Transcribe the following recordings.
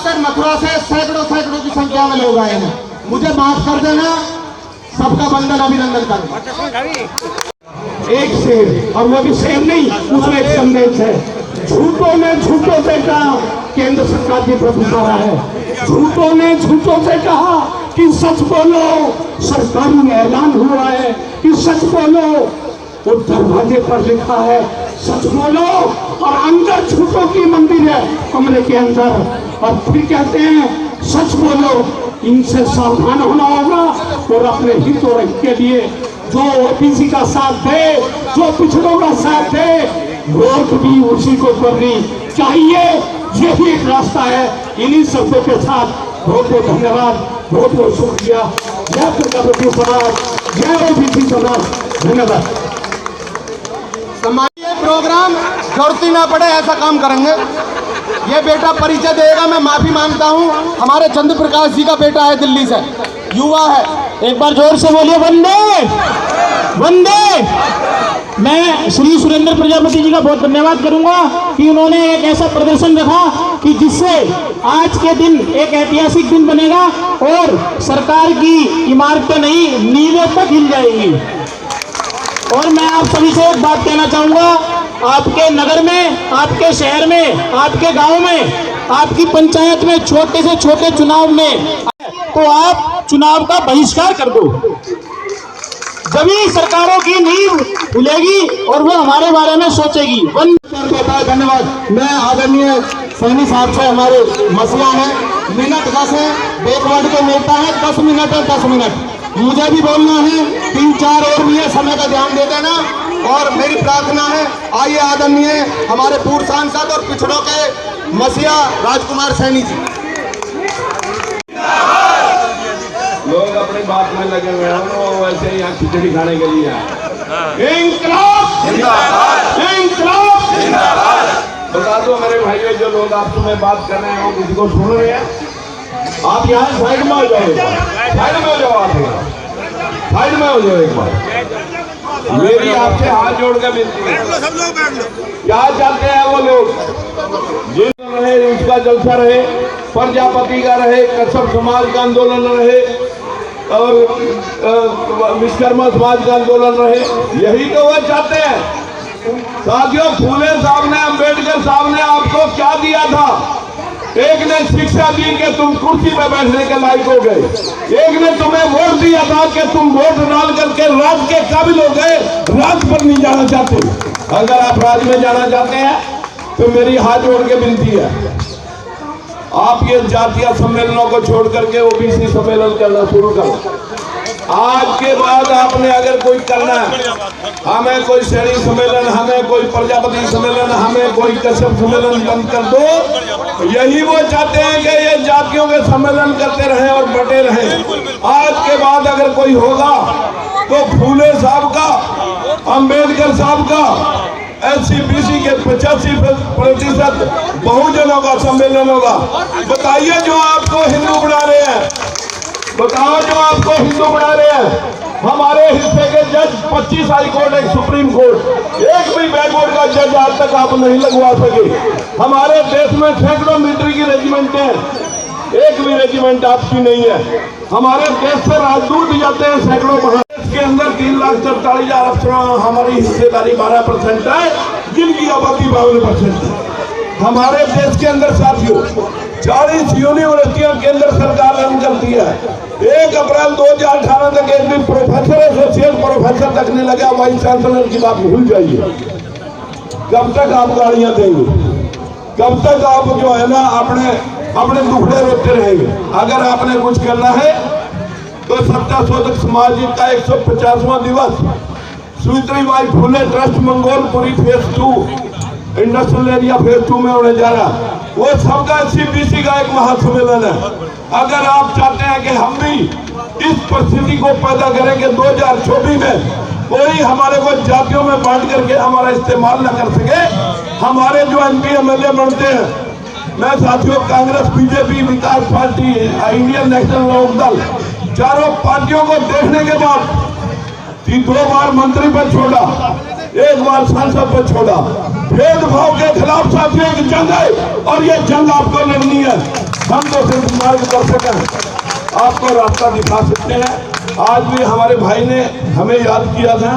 तक मथुरा से सैकड़ों सैकड़ों की संख्या में लोग आए हैं। मुझे माफ कर देना, सबका वंदन अभिनंदन कर। एक शेर, और वो भी शेर नहीं, उसमें एक संदेश है। झूठों ने झूठों से कहा केंद्र सरकार की प्रभुता है। झूठों ने झूठों से कहा कि सच बोलो, सरकारी ऐलान हुआ है कि सच बोलो, वो दरवाजे पर लिखा है सच बोलो, और अंदर झूठों की मंदिर है कमरे के अंदर, और फिर कहते हैं सच बोलो। इनसे सावधान होना होगा और अपने हितों के लिए जो ओबीसी का साथ दे, जो पिछड़ों का साथ दे, वोट भी उसी को करनी चाहिए। यही एक रास्ता है। इन्हीं शब्दों के साथ बहुत बहुत धन्यवाद, बहुत बहुत शुक्रिया। जय प्रजापति समाज, जय ओबीसी समाज, धन्यवाद। ये प्रोग्राम जरूरत ही ना पड़े ऐसा काम करेंगे। ये बेटा परिचय देगा, मैं माफी मांगता हूँ। हमारे चंद्र प्रकाश जी का बेटा है, दिल्ली से युवा है। एक बार जोर से बोलिए वंदे वंदे। मैं श्री सुरेंद्र प्रजापति जी का बहुत धन्यवाद करूंगा कि उन्होंने एक ऐसा प्रदर्शन रखा कि जिससे आज के दिन एक ऐतिहासिक दिन बनेगा और सरकार की इमारतें नहीं, नींवें तक हिल जाएंगी। और मैं आप सभी से एक बात कहना चाहूंगा, आपके नगर में, आपके शहर में, आपके गांव में, आपकी पंचायत में छोटे से छोटे चुनाव में तो आप चुनाव का बहिष्कार कर दो। जभी सरकारों की नींव खुलेगी और वो हमारे बारे में सोचेगी। धन्यवाद। मैं आदरणीय सैनी साहब से, हमारे मसला है मिनट 10 है, बैकवर्ड के नेता है, 10 मिनट है, 10 मिनट मुझे भी बोलना है, 3-4 और भी है, समय का ध्यान दे देना। और मेरी प्रार्थना है, आइए आदरणीय हमारे पूर्व सांसद और पिछड़ों के मसीहा राजकुमार सैनी जी। लोग अपनी बात में लगे हुए हैं, वो वैसे यहाँ खिचड़ी खाने के लिए आए। इंकलाब जिंदाबाद, इंकलाब जिंदाबाद। बता दो मेरे भाइयों, जो लोग आपसे में बात कर रहे हैं वो किसी को सुन रहे हैं? आप यहाँ साइड में हो जाओ, साइड में हो जाओ, आप साइड में हो जाओ एक बार। मेरी आपसे हाथ जोड़ के विनती है, क्या चाहते हैं वो लोग? जिन रहे उसका जलसा रहे, प्रजापति का रहे, कश्यप समाज का आंदोलन रहे और विश्वकर्मा समाज का आंदोलन रहे, यही तो वो चाहते हैं। साथियों, फूले साहब ने, अंबेडकर साहब ने आपको क्या दिया था? एक ने शिक्षा दी कि तुम कुर्सी पर बैठने के लायक हो गए, एक ने तुम्हें वोट दिया था कि तुम वोट डाल करके राज के काबिल हो गए, राज पर नहीं जाना चाहते। अगर आप राज में जाना चाहते हैं तो मेरी हाथ जोड़ के विनती है, आप ये जातीय सम्मेलनों को छोड़ करके ओबीसी सम्मेलन करना शुरू करो। आज के बाद आपने अगर कोई करना है, हमें कोई शहरी सम्मेलन, हमें कोई प्रजापति सम्मेलन, हमें कोई कश्यप सम्मेलन बंद कर दो। यही वो चाहते हैं कि ये जातियों के सम्मेलन करते रहें और बटे रहें। आज के बाद अगर कोई होगा तो फूले साहब का, अंबेडकर साहब का, SC/BC के 85% बहुजनों का सम्मेलन होगा। बताइए, जो आपको हिंदू बना रहे हैं, बताओ जो आपको हिंदू बना रहे हैं। हमारे हिस्से के जज 25 हाई कोर्ट, एक सुप्रीम कोर्ट, एक भी बैकवर्ड का जज आज तक आप नहीं लगवा सके। हमारे देश में सैकड़ों मिलिट्री की रेजिमेंट है, एक भी रेजिमेंट आपकी नहीं है। हमारे देश से राजदूत जाते हैं सैकड़ों। महादेश के अंदर 3,47,000 अफसरों, हमारी हिस्सेदारी 12% है, जिनकी आबादी 52% है। हमारे देश के अंदर साथियों 40 यूनिवर्सिटियां केंद्र सरकार रन करती है। 1 अप्रैल 2018 तक एक भी प्रोफेसर, एसोसिएट प्रोफेसर तक नहीं लगा। वाइस चांसलर की बात भूल जाइए। कब तक आप गाड़ियां देंगे? कब तक आप जो है ना अपने दुखड़े रोते रहेंगे? अगर आपने कुछ करना है तो सत्याशोधक समाज का 150वां दिवस Savitribai Phule trust Mangolpuri phase 2 industrial area phase 2 में होने जा रहा। वो सबका SC/BC का एक महासम्मेलन है। अगर आप चाहते हैं कि हम भी इस परिस्थिति को पैदा करें कि 2024 में कोई हमारे को जातियों में बांट करके हमारा इस्तेमाल न कर सके, हमारे जो MP MLA बनते हैं, मैं साथियों कांग्रेस, BJP, विकास पार्टी, इंडियन नेशनल लोकदल, चारों पार्टियों को देखने के बाद 2 बार मंत्री पर छोड़ा, 1 बार सांसद पर छोड़ा। भेदभाव के खिलाफ साथियों एक जंग है और ये जंग आपको लड़नी है। हम तो सिर्फ मार्गदर्शक हैं, आपको रास्ता दिखा सकते हैं। आज भी हमारे भाई ने हमें याद किया था,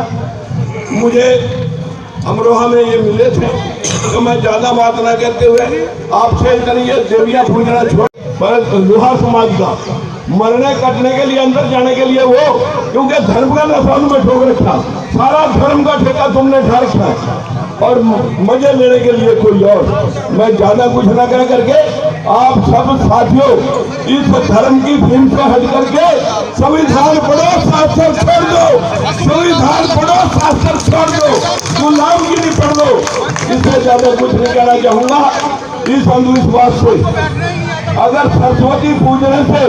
मुझे अमरोहा में ये मिले थे, तो मैं ज़्यादा बात ना करते हुए आपसे करिए देवियाँ पूजना छोड़, पर लोहार समाज का मरने कटने के लिए अंदर जाने के लिए वो, क्योंकि धर्म का नशा में ठोक रखा, सारा धर्म का ठेका तुमने ठा रखा और मजे लेने के लिए कोई और। मैं ज्यादा कुछ ना कह करके आप सब साथियों इस धर्म की भीम से हट करके संविधान पढ़ो, शास्त्र छोड़ दो, संविधान पढ़ो, शास्त्र छोड़ दो, गुलामगिरी पढ़ दो। इससे ज्यादा कुछ नहीं कहना चाहूंगा। इस अंधविश्वास से अगर सरस्वती पूजने से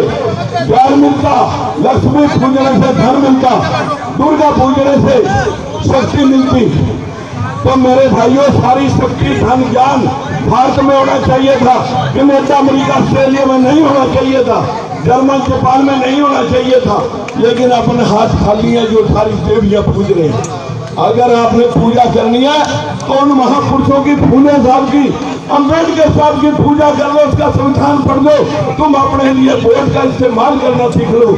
ज्ञान मिलता, लक्ष्मी पूजने से धन मिलता, दुर्गा पूजने से शक्ति मिलती, तो मेरे भाइयों सारी शक्ति धन ज्ञान भारत में होना चाहिए था। कनाडा, अमेरिका, ऑस्ट्रेलिया में नहीं होना चाहिए था, जर्मन, जापान में नहीं होना चाहिए था। लेकिन अपने हाथ खाली है जो सारी देवियां पूज रहे हैं। अगर आपने पूजा करनी है तो उन महापुरुषों की, फूले साहब की, अम्बेडकर साहब की पूजा कर लो, उसका संविधान पढ़ लो, तुम अपने लिए वोट का इस्तेमाल करना सीख लो।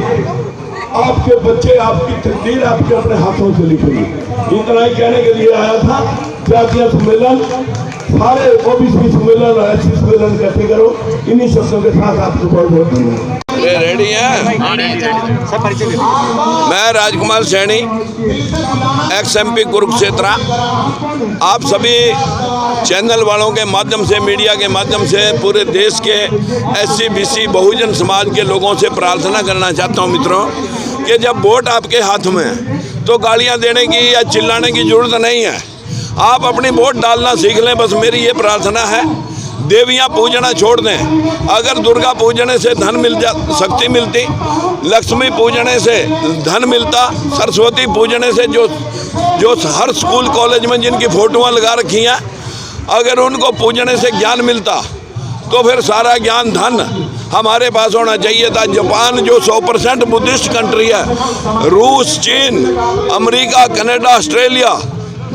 आपके बच्चे आपकी तकदीर आपके अपने हाथों से लिखेंगे। इतना ही कहने के लिए आया था। जातीय सम्मेलन, सारे ओबीसी सम्मेलन और एससी सम्मेलन इकट्ठे करो। इन्हीं शब्दों के साथ आपको बहुत बहुत धन्यवाद। रेडी हैं? मैं राजकुमार सैनी, एक्स MP कुरुक्षेत्र। आप सभी चैनल वालों के माध्यम से, मीडिया के माध्यम से पूरे देश के SC BC बहुजन समाज के लोगों से प्रार्थना करना चाहता हूं मित्रों कि जब वोट आपके हाथ में है तो गालियां देने की या चिल्लाने की जरूरत नहीं है। आप अपनी वोट डालना सीख लें, बस मेरी ये प्रार्थना है। देवियाँ पूजना छोड़ दें। अगर दुर्गा पूजने से धन मिल जा, शक्ति मिलती, लक्ष्मी पूजने से धन मिलता, सरस्वती पूजने से जो हर स्कूल कॉलेज में जिनकी फोटोआं लगा रखी हैं, अगर उनको पूजने से ज्ञान मिलता तो फिर सारा ज्ञान धन हमारे पास होना चाहिए था। जापान जो 100% बुद्धिस्ट कंट्री है, रूस, चीन, अमेरिका, कनाडा, ऑस्ट्रेलिया,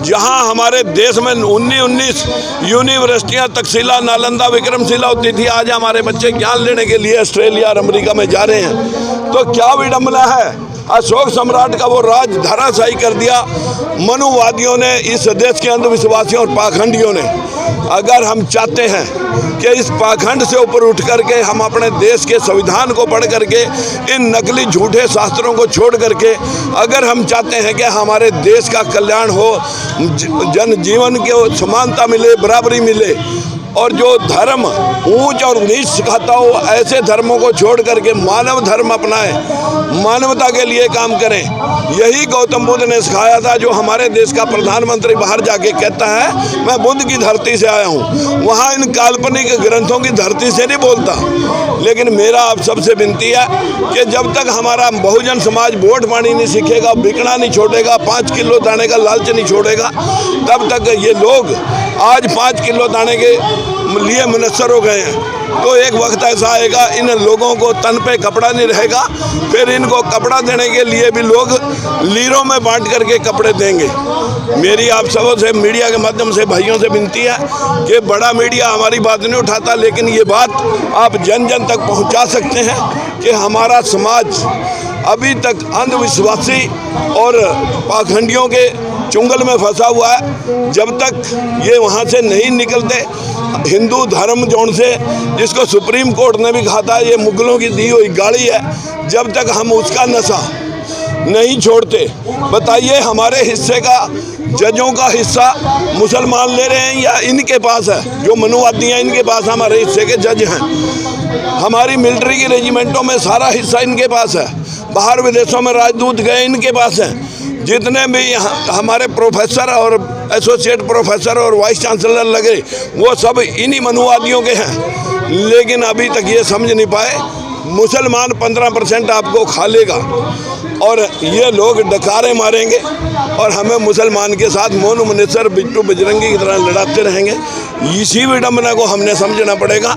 जहां हमारे देश में 19 यूनिवर्सिटियां, तक्षशिला, नालंदा, विक्रमशिला होती थी, आज हमारे बच्चे ज्ञान लेने के लिए ऑस्ट्रेलिया और अमेरिका में जा रहे हैं। तो क्या विडंबना है। अशोक सम्राट का वो राज धराशायी कर दिया मनुवादियों ने, इस देश के अंधविश्वासियों और पाखंडियों ने। अगर हम चाहते हैं कि इस पाखंड से ऊपर उठ करके हम अपने देश के संविधान को पढ़ करके इन नकली झूठे शास्त्रों को छोड़ करके अगर हम चाहते हैं कि हमारे देश का कल्याण हो, जन जीवन के समानता मिले, बराबरी मिले, और जो धर्म ऊंच और नीच सिखाता हो ऐसे धर्मों को छोड़ करके मानव धर्म अपनाएं, मानवता के लिए काम करें। यही गौतम बुद्ध ने सिखाया था, जो हमारे देश का प्रधानमंत्री बाहर जाके कहता है मैं बुद्ध की धरती से आया हूँ। वहाँ इन काल्पनिक ग्रंथों की धरती से नहीं बोलता। लेकिन मेरा आप सबसे विनती है कि जब तक हमारा बहुजन समाज वोट पानी नहीं सीखेगा, बिकना नहीं छोड़ेगा, 5 किलो दाने का लालच नहीं छोड़ेगा, तब तक ये लोग आज 5 किलो दाने के लिए मुनस्सर हो गए हैं। तो एक वक्त ऐसा आएगा इन लोगों को तन पे कपड़ा नहीं रहेगा, फिर इनको कपड़ा देने के लिए भी लोग लीरों में बांट करके कपड़े देंगे। मेरी आप सबों से, मीडिया के माध्यम से भाइयों से विनती है कि बड़ा मीडिया हमारी बात नहीं उठाता, लेकिन ये बात आप जन जन तक पहुंचा सकते हैं कि हमारा समाज अभी तक अंधविश्वासी और पाखंडियों के चुंगल में फंसा हुआ है। जब तक ये वहाँ से नहीं निकलते, हिंदू धर्म जोन से, जिसको सुप्रीम कोर्ट ने भी कहा था ये मुगलों की दी हुई गाड़ी है, जब तक हम उसका नशा नहीं छोड़ते, बताइए हमारे हिस्से का, जजों का हिस्सा मुसलमान ले रहे हैं या इनके पास है, जो मनुवादी हैं इनके पास हमारे हिस्से के जज हैं। हमारी मिलिट्री की रेजिमेंटों में सारा हिस्सा इनके पास है, बाहर विदेशों में राजदूत गए इनके पास हैं। जितने भी हमारे प्रोफेसर और एसोसिएट प्रोफेसर और वाइस चांसलर लगे वो सब इन्हीं मनुवादियों के हैं। लेकिन अभी तक ये समझ नहीं पाए, मुसलमान 15% आपको खा लेगा और ये लोग डकारे मारेंगे और हमें मुसलमान के साथ मोनू मुनेसर, बिट्टू बजरंगी की तरह लड़ाते रहेंगे। इसी विडंबना को हमने समझना पड़ेगा।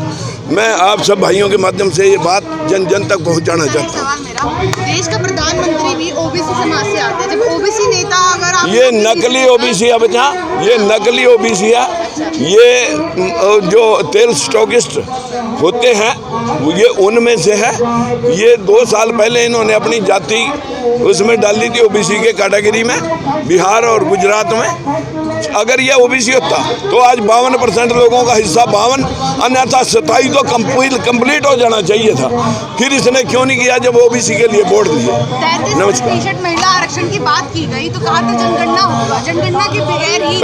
मैं आप सब भाइयों के माध्यम से ये बात जन जन तक पहुंचाना चाहता हूँ। सवाल मेरा, देश का प्रधानमंत्री भी ओबीसी समाज से आते हैं। जब ओबीसी नेता अगर आप ये नकली ओबीसी है बच्चा, ये नकली ओबीसी है। ये जो तेल स्टॉकिस्ट होते हैं ये उनमें से है। ये 2 साल पहले इन्होंने अपनी जाति उसमें डाल दी थी ओबीसी के कैटेगरी में, बिहार और गुजरात में। अगर ये ओबीसी होता तो आज 52% लोगों का हिस्सा 52 अन्यथा 27 तो कंप्लीट हो जाना चाहिए था। फिर इसने क्यों नहीं किया जब ओबीसी के लिए वोट दिए। 33% महिला आरक्षण की बात की गई तो कहा था जनगणना होगा, जनगणना के बगैर ही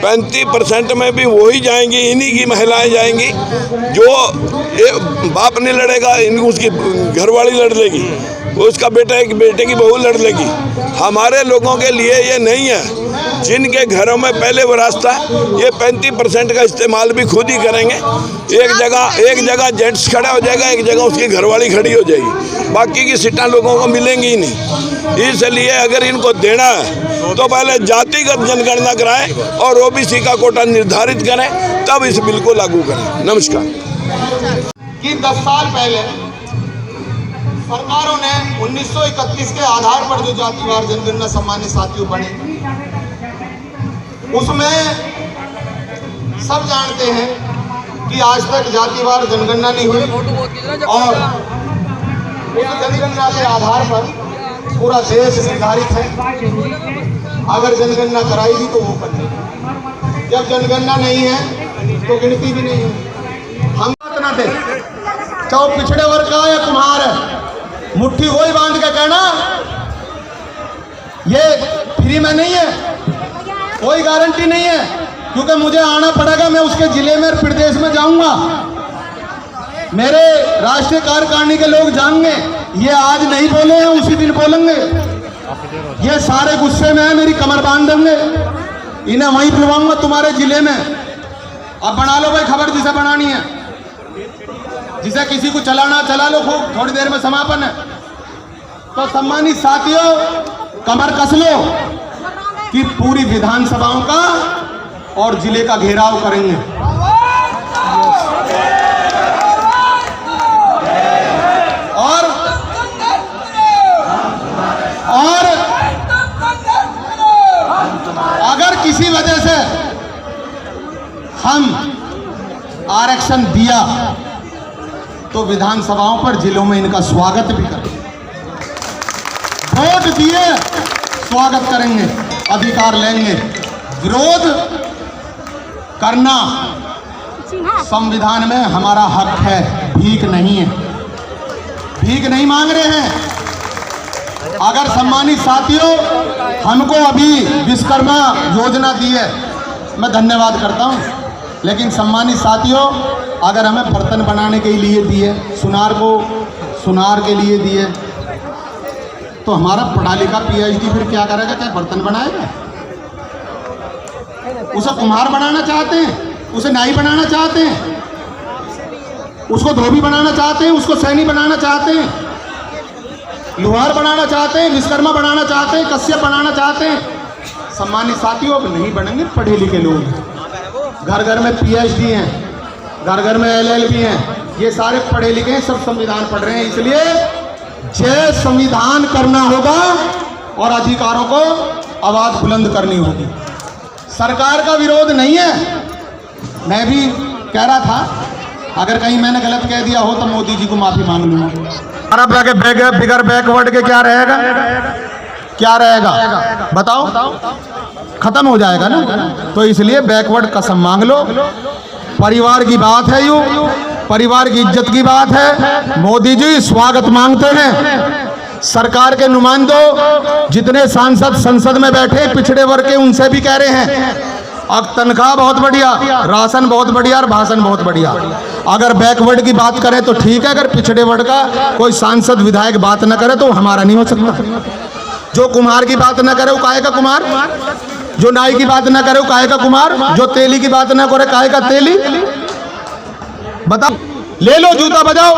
35% में भी वही जाएंगी, इन्हीं की महिलाएं जाएंगी। जो बाप नहीं लड़ेगा, इनको उसकी घरवाली लड़ लेगी, उसका बेटे की बहू लड़ लेगी। हमारे लोगों के लिए ये नहीं है। जिनके घरों में पहले वो रास्ता ये 35% का इस्तेमाल भी खुद ही करेंगे। एक जगह जेंट्स खड़ा हो जाएगा, एक जगह उसकी घरवाली खड़ी हो जाएगी, बाकी की सीटें लोगों को मिलेंगी ही नहीं। इसलिए अगर इनको देना है तो पहले जातिगत जनगणना कराएं और ओबीसी का कोटा निर्धारित करें, तब इस बिल को लागू करें। नमस्कार। कि 10 साल पहले सरकारों ने 1931 के आधार पर जो जातिवार जनगणना सम्मानित साथियों बने, उसमें सब जानते हैं कि आज तक जातिवार जनगणना नहीं हुई और उस जनगणना के आधार पर पूरा देश निर्धारित है। अगर जनगणना कराई भी तो वो करनी, जब जनगणना नहीं है तो गिनती भी नहीं है। हम इतना थे चाहे पिछड़े वर्ग का या कुम्हार है, मुट्ठी वही बांध के कहना ये फ्री में नहीं है, कोई गारंटी नहीं है, क्योंकि मुझे आना पड़ेगा, मैं उसके जिले में प्रदेश में जाऊंगा, मेरे राष्ट्रीय कार्यकारिणी के लोग जाएंगे। ये आज नहीं बोले हैं, उसी दिन बोलेंगे। ये सारे गुस्से में है, मेरी कमर बांध देंगे, इन्हें वहीं बुलवाऊंगा तुम्हारे जिले में। अब बना लो भाई खबर जिसे बनानी है, जिसे किसी को चलाना चला लो, खूब थोड़ी देर में समापन है। तो सम्मानित साथियों, कमर कस लो कि पूरी विधानसभाओं का और जिले का घेराव करेंगे। और अगर किसी वजह से हम आरक्षण दिया तो विधानसभाओं पर जिलों में इनका स्वागत भी करेंगे, वोट दिए स्वागत करेंगे, अधिकार लेंगे। विरोध करना संविधान में हमारा हक है, भीख नहीं है, भीख नहीं मांग रहे हैं। अगर सम्मानित साथियों हमको अभी विश्वकर्मा योजना दी है, मैं धन्यवाद करता हूं, लेकिन सम्मानित साथियों अगर हमें बर्तन बनाने के लिए दिए, सुनार के लिए दिए, तो हमारा पढ़ा लिखा PhD फिर क्या करेगा, क्या बर्तन बनाएगा? उसे कुम्हार बनाना चाहते हैं, उसे नाई बनाना चाहते हैं, उसको धोबी बनाना चाहते हैं, उसको सैनी बनाना चाहते हैं, लुहार बनाना चाहते हैं, विश्वकर्मा बनाना चाहते हैं, कश्यप बनाना चाहते हैं। सम्मानित साथियों अब नहीं बनेंगे पढ़े लिखे लोग, घर घर में PhD हैं, घर घर में LLB हैं, ये सारे पढ़े लिखे हैं, सब संविधान पढ़ रहे हैं। इसलिए जय संविधान करना होगा और अधिकारों को आवाज बुलंद करनी होगी। सरकार का विरोध नहीं है, मैं भी कह रहा था, अगर कहीं मैंने गलत कह दिया हो तो मोदी जी को माफी मांग लूंगा। अरब बिगर बैकवर्ड के क्या रहेगा, क्या रहेगा बताओ, खत्म हो जाएगा ना। तो इसलिए बैकवर्ड कसम मांग लो। परिवार की बात है, यू परिवार की इज्जत की बात है। मोदी जी स्वागत मांगते हैं। सरकार के नुमाइंदों जितने सांसद संसद में बैठे पिछड़े वर्ग के, उनसे भी कह रहे हैं अब तनख्वाह बहुत बढ़िया, राशन बहुत बढ़िया और भाषण बहुत बढ़िया। अगर बैकवर्ड की बात करें तो ठीक है, अगर पिछड़े वर्ग का कोई सांसद विधायक बात न करे तो हमारा नहीं हो सकता। जो कुम्हार की बात न करे वो काहे का कुम्हार, जो नाई की बात न करे वो काहे का कुम्हार, जो तेली की बात न करे काहे का तेली। बताओ, ले लो जूता बजाओ।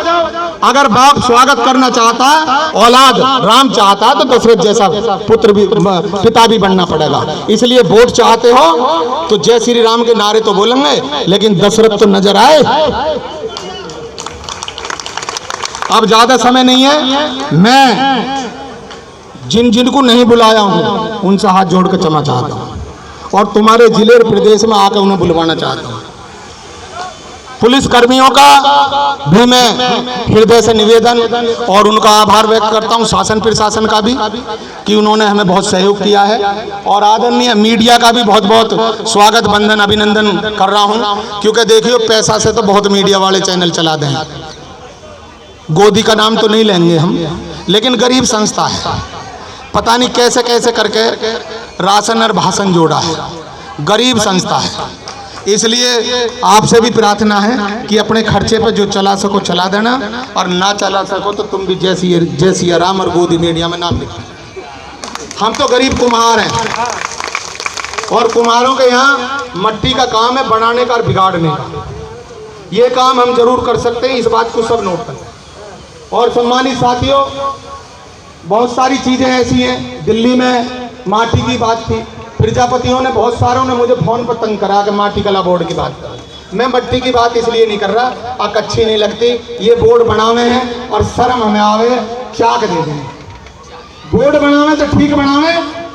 अगर बाप स्वागत करना चाहता है, औलाद राम चाहता है, तो दशरथ जैसा पुत्र भी पिता भी बनना पड़ेगा। इसलिए वोट चाहते हो तो जय श्री राम के नारे तो बोलेंगे, लेकिन दशरथ तो नजर आए। अब ज्यादा समय नहीं है, मैं जिन जिन को नहीं बुलाया हूं उनसे हाथ जोड़ कर क्षमा चाहता हूं और तुम्हारे जिले और प्रदेश में आकर उन्हें बुलवाना चाहता हूं। पुलिस कर्मियों का भी मैं हृदय से निवेदन और उनका आभार व्यक्त करता हूं, शासन प्रशासन का भी, कि उन्होंने हमें बहुत सहयोग किया है। और आदरणीय मीडिया का भी बहुत बहुत स्वागत, वंदन, अभिनंदन कर रहा हूं, क्योंकि देखियो पैसा से तो बहुत मीडिया वाले चैनल चला दें। गोदी का नाम तो नहीं लेंगे हम, लेकिन गरीब संस्था है, पता नहीं कैसे कैसे करके राशन और भाषण जोड़ा है, गरीब संस्था है। इसलिए आपसे भी प्रार्थना है कि अपने खर्चे पर जो चला सको चला देना, और ना चला सको तो तुम भी जय सिया राम और गोदी मीडिया में नाम लिखो। हम तो गरीब कुम्हार हैं और कुम्हारों के यहाँ मट्टी का काम है, बनाने का और बिगाड़ने का। ये काम हम जरूर कर सकते हैं, इस बात को सब नोट करें। और सम्मानित साथियों, बहुत सारी चीज़ें ऐसी हैं। दिल्ली में माटी की बात थी, प्रजापतियों ने बहुत सारों ने मुझे फोन पर तंग करा कि माटी कला बोर्ड की बात कर। मैं मट्टी की बात इसलिए नहीं कर रहा, आँख अच्छी नहीं लगती। ये बोर्ड बनावे हैं और शर्म हमें आवे, चाक दे दें। बोर्ड बनावे तो ठीक बनावे,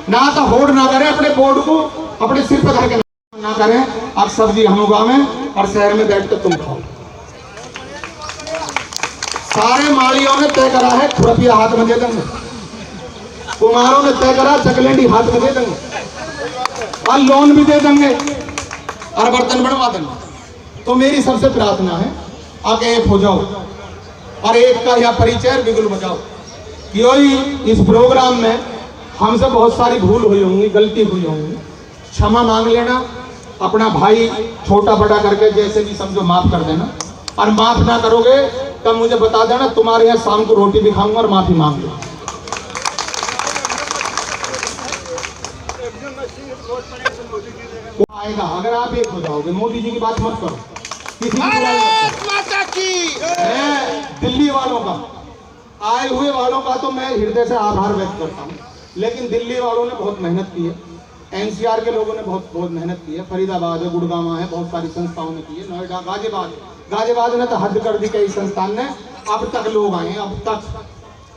ना तो होड़ ना करें, अपने बोर्ड को अपने सिर पर धर के ना करें। अब सब्जी हम उगावें और शहर में बैठ कर तुम खाओ। सारे मालियों ने तय करा है खुरपिया हाथ में दे देंगे, कुम्हारों ने तय करा चकलेंडी हाथ में दे देंगे और लोन भी दे देंगे और बर्तन बनवा देंगे। तो मेरी सबसे प्रार्थना है, आगे एक हो जाओ और एक का यह परिचय बिगुल बजाओ। कि इस प्रोग्राम में हमसे बहुत सारी भूल हुई होंगी, गलती हुई होंगी, क्षमा मांग लेना। अपना भाई छोटा बड़ा करके जैसे भी समझो माफ कर देना, और माफ ना करोगे तब मुझे बता देना, तुम्हारे यहाँ शाम को रोटी भी खाऊंगा और माफी मांग लो। आएगा अगर आप एक हो जाओगे। मोदी जी की बात मत करो, किसी की दिल्ली वालों का, आए हुए वालों का तो मैं हृदय से आभार व्यक्त करता हूँ, लेकिन दिल्ली वालों ने बहुत मेहनत की है, एनसीआर के लोगों ने बहुत मेहनत की है, फरीदाबाद है, गुड़गांव है, बहुत सारी संस्थाओं ने की है, नोएडा, गाजियाबाद ने तो हद कर दी कई संस्थान ने। अब तक लोग आए हैं, अब तक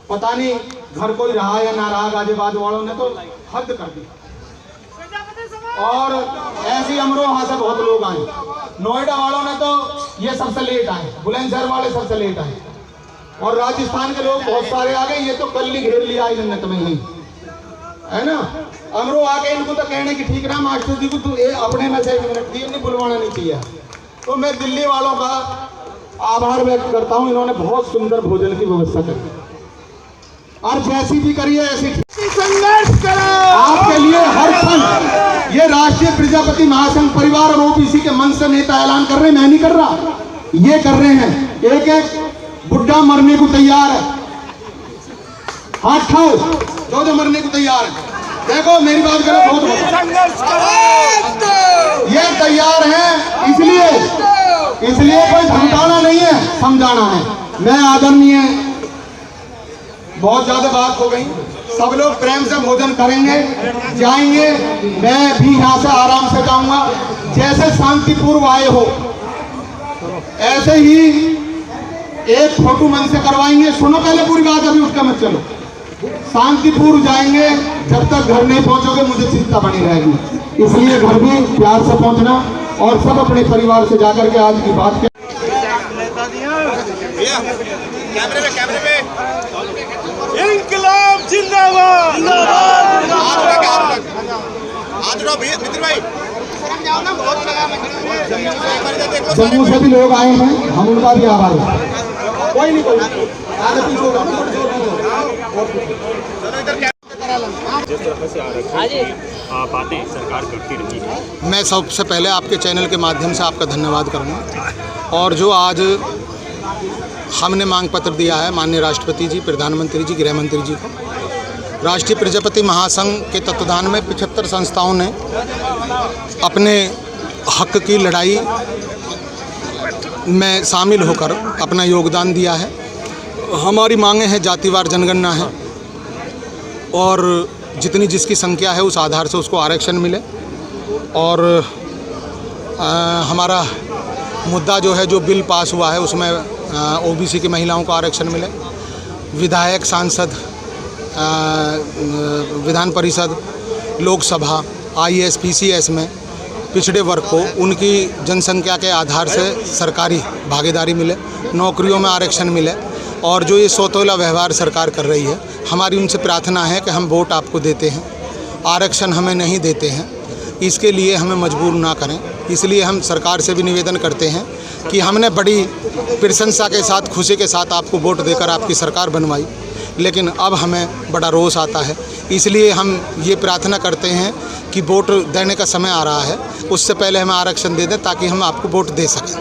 पता नहीं घर कोई रहा या ना रहा, गाजियाबाद वालों ने तो हद कर दी। और ऐसी अमरोहा से बहुत लोग आए, नोएडा वालों ने तो ये सबसे लेट आए, बुलंदशहर वाले सबसे लेट आए, और राजस्थान के लोग बहुत सारे आ गए। ये तो कल ही घेर लिया जन्नत में ही, है ना। अमरोहा के इनको तो कहने की ठीक ना, मास्टर जी को तो अपने में से 1 मिनट दिए, नहीं बुलवाना नहीं चाहिए। तो मैं दिल्ली वालों का आभार व्यक्त करता हूँ, इन्होंने बहुत सुंदर भोजन की व्यवस्था करी, और जैसी भी करी है ऐसी संघर्ष करो आपके लिए हर क्षण। ये राष्ट्रीय प्रजापति महासंघ परिवार और ओबीसी के मंच से नेता ऐलान कर रहे हैं, मैं नहीं कर रहा, ये कर रहे हैं। एक एक बुड्ढा मरने को तैयार है, हाथ खाओ जो मरने को तैयार है। देखो मेरी बात करो, बहुत ये तैयार है, इसलिए कोई धमकाना नहीं है, समझाना है। मैं आदरणीय, बहुत ज्यादा बात हो गई, सब लोग प्रेम से भोजन करेंगे, जाएंगे। मैं भी यहाँ से आराम से जाऊंगा, जैसे शांतिपूर्व आए हो ऐसे ही एक फोटो मन से करवाएंगे। सुनो पहले पूरी बात, अभी उठकर मत चलो। शांतिपूर्व जाएंगे, जब तक घर नहीं पहुंचोगे मुझे चिंता बनी रहेगी, इसलिए घर भी प्यार से पहुंचना, और सब अपने परिवार से जाकर के आज की बात के कैमरे पे इंकलाब जिंदाबाद मित्र भाई। जम्मू से भी लोग आए हैं, हम उनका भी आभार है। कोई नहीं आगे पीछे होगा, जिस तरह से आरक्षण बातें सरकार करती रही है। मैं सबसे पहले आपके चैनल के माध्यम से आपका धन्यवाद करूँगा। और जो आज हमने मांग पत्र दिया है माननीय राष्ट्रपति जी, प्रधानमंत्री जी, गृह मंत्री जी को, राष्ट्रीय प्रजापति महासंघ के तत्वाधान में 75 संस्थाओं ने अपने हक की लड़ाई में शामिल होकर अपना योगदान दिया है। हमारी मांगें हैं जातिवार जनगणना है और जितनी जिसकी संख्या है उस आधार से उसको आरक्षण मिले और हमारा मुद्दा जो है, जो बिल पास हुआ है उसमें ओबीसी की महिलाओं को आरक्षण मिले। विधायक, सांसद, विधान परिषद, लोकसभा, आईएएस, पीसीएस में पिछड़े वर्ग को उनकी जनसंख्या के आधार से सरकारी भागीदारी मिले, नौकरियों में आरक्षण मिले। और जो ये सौतोला व्यवहार सरकार कर रही है, हमारी उनसे प्रार्थना है कि हम वोट आपको देते हैं, आरक्षण हमें नहीं देते हैं, इसके लिए हमें मजबूर ना करें। इसलिए हम सरकार से भी निवेदन करते हैं कि हमने बड़ी प्रशंसा के साथ, खुशी के साथ आपको वोट देकर आपकी सरकार बनवाई, लेकिन अब हमें बड़ा रोष आता है। इसलिए हम ये प्रार्थना करते हैं कि वोट देने का समय आ रहा है, उससे पहले हमें आरक्षण दे दें ताकि हम आपको वोट दे सकें।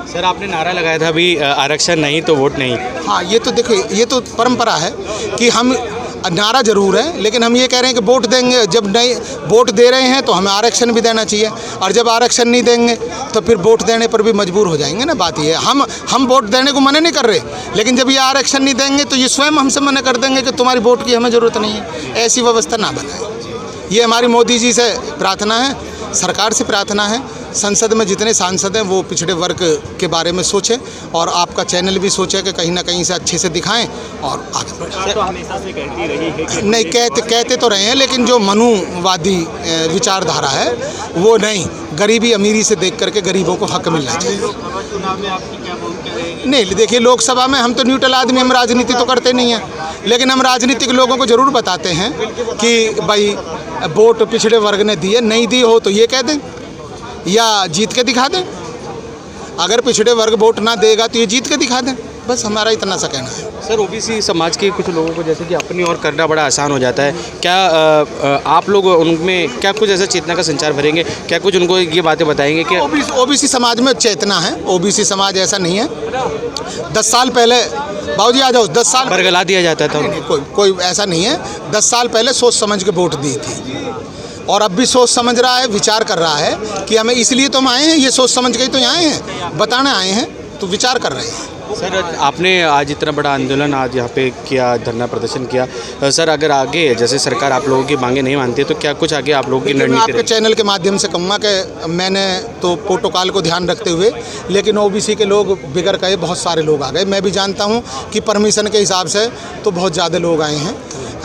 सर, आपने नारा लगाया था अभी, आरक्षण नहीं तो वोट नहीं। हाँ, ये तो देखिए, ये तो परंपरा है कि हम नारा जरूर है, लेकिन हम ये कह रहे हैं कि वोट देंगे, जब नहीं वोट दे रहे हैं तो हमें आरक्षण भी देना चाहिए, और जब आरक्षण नहीं देंगे तो फिर वोट देने पर भी मजबूर हो जाएंगे ना। बात ये है, हम वोट देने को मना नहीं कर रहे, लेकिन जब ये आरक्षण नहीं देंगे तो ये स्वयं हमसे मना कर देंगे कि तुम्हारी वोट की हमें ज़रूरत नहीं है। ऐसी व्यवस्था ना बनाए। ये हमारी मोदी जी से प्रार्थना है, सरकार से प्रार्थना है। संसद में जितने सांसद हैं वो पिछड़े वर्ग के बारे में सोचें, और आपका चैनल भी सोचे कि कहीं ना कहीं से अच्छे से दिखाएं और आगे बढ़ें। तो हमेशा से कहती रही है कि नहीं, कहते तो रहे हैं, लेकिन जो मनुवादी विचारधारा है वो नहीं। गरीबी अमीरी से देख करके गरीबों को हक मिलना चाहिए। चुनाव में आपकी क्या भूमिका रहेगी? नहीं, देखिए, लोकसभा में हम तो न्यूट्रल आदमी, हम राजनीति तो करते नहीं हैं, लेकिन हम राजनीतिक लोगों को ज़रूर बताते हैं कि भाई वोट पिछड़े वर्ग ने दिए, नहीं दी हो तो ये कह दें या जीत के दिखा दें। अगर पिछड़े वर्ग वोट ना देगा तो ये जीत के दिखा दें, बस हमारा इतना सा कहना है। सर, ओबीसी समाज के कुछ लोगों को जैसे कि अपनी ओर करना बड़ा आसान हो जाता है, क्या आप लोग उनमें क्या कुछ ऐसा चेतना का संचार भरेंगे? क्या कुछ उनको ये बातें बताएंगे कि ओबीसी समाज में चेतना है? ओबीसी समाज ऐसा नहीं है। 10 साल पहले, बाबूजी आ जाओ, 10 साल बरगला दिया जाता था? कोई ऐसा नहीं है। 10 साल पहले सोच समझ के वोट दी थी, और अब भी सोच समझ रहा है, विचार कर रहा है कि हमें, इसलिए तो हम आए हैं, ये सोच समझ के ही तो आए हैं, बताने आए हैं, तो विचार कर रहे हैं। सर, आपने आज इतना बड़ा आंदोलन आज यहाँ पे किया, धरना प्रदर्शन किया। सर, अगर आगे जैसे सरकार आप लोगों की मांगे नहीं मानती है तो क्या कुछ आगे आप लोगों की रणनीति? आपके चैनल के माध्यम से कहूँगा कि मैंने तो प्रोटोकॉल को ध्यान रखते हुए, लेकिन ओबीसी के लोग बिगड़ गए, बहुत सारे लोग आ गए। मैं भी जानता हूँ कि परमिशन के हिसाब से तो बहुत ज़्यादा लोग आए हैं,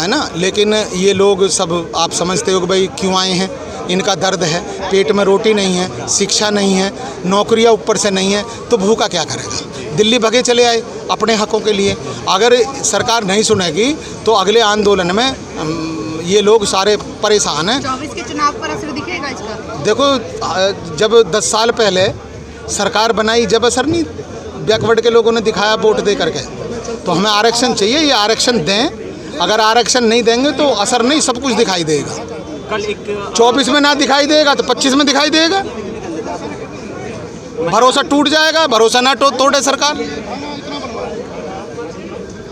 है ना, लेकिन ये लोग सब आप समझते हो कि भाई क्यों आए हैं। इनका दर्द है, पेट में रोटी नहीं है, शिक्षा नहीं है, नौकरियां ऊपर से नहीं है, तो भूखा क्या करेगा। दिल्ली भगे चले आए अपने हकों के लिए। अगर सरकार नहीं सुनेगी तो अगले आंदोलन में ये लोग सारे परेशान हैं। 24 के चुनाव पर असर दिखेगा इसका? देखो, जब 10 साल पहले सरकार बनाई, जब असर नहीं बैकवर्ड के लोगों ने दिखाया वोट दे करके, तो हमें आरक्षण चाहिए, ये आरक्षण दें। अगर आरक्षण नहीं देंगे तो असर नहीं, सब कुछ दिखाई देगा। कल एक 24 में ना दिखाई देगा तो 25 में दिखाई देगा। भरोसा टूट जाएगा, भरोसा ना तोड़े सरकार।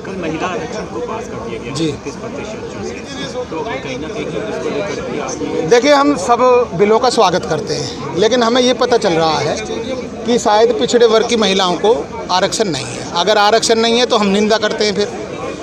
कल महिला आरक्षण को पास कर दिया गया जी। 33%, तो कहीं ना कहीं इसको लेकर देखिए, हम सब बिलों का स्वागत करते हैं, लेकिन हमें ये पता चल रहा है कि शायद पिछड़े वर्ग की महिलाओं को आरक्षण नहीं है। अगर आरक्षण नहीं है तो हम निंदा करते हैं फिर,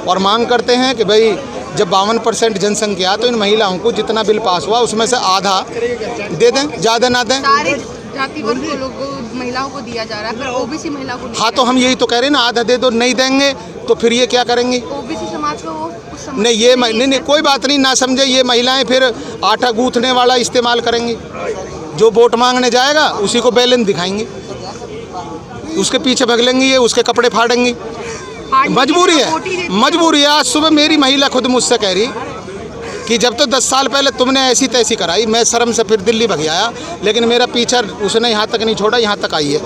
और मांग करते हैं कि भाई जब 52% जनसंख्या, तो इन महिलाओं को जितना बिल पास हुआ उसमें से आधा दे दें, ज़्यादा ना दें। सारे जाति वर्ग के लोगों, महिलाओं को दिया जा रहा है, पर ओबीसी महिला को नहीं। हाँ, तो हम यही तो कह रहे हैं ना, आधा दे दो। नहीं देंगे तो फिर ये क्या करेंगे? ओबीसी समाज को वो कुछ समझ नहीं, ये नहीं, कोई बात नहीं, ना समझे। ये महिलाएं फिर आटा गूंथने वाला इस्तेमाल करेंगी। जो वोट मांगने जाएगा उसी को बैलेंस दिखाएंगे, उसके पीछे भगलेंगी, ये उसके कपड़े फाड़ेंगी। मजबूरी है, मजबूरी है। आज सुबह मेरी महिला खुद मुझसे कह रही कि जब तो 10 साल पहले तुमने ऐसी तैसी कराई, मैं शर्म से फिर दिल्ली भग आया, लेकिन मेरा पीछा उसने यहाँ तक नहीं छोड़ा, यहाँ तक आई है।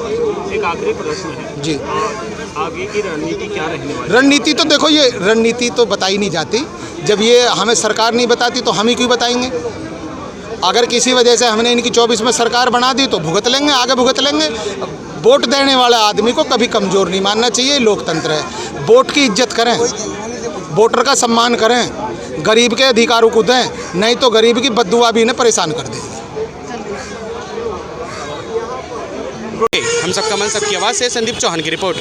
एक आखिरी प्रश्न है जी, आगे की रणनीति क्या रहने वाली? रणनीति तो देखो, ये रणनीति तो बताई नहीं जाती। जब ये हमें सरकार नहीं बताती तो हम ही क्यों बताएंगे। अगर किसी वजह से हमने इनकी 24 में सरकार बना दी तो भुगत लेंगे, आगे भुगत लेंगे। वोट देने वाले आदमी को कभी कमज़ोर नहीं मानना चाहिए, लोकतंत्र है। वोट की इज्जत करें, वोटर का सम्मान करें, गरीब के अधिकारों को दें, नहीं तो गरीब की बद्दुआ भी इन्हें परेशान कर देगी। हम सबका मन सबकी आवाज़ से संदीप चौहान की रिपोर्ट।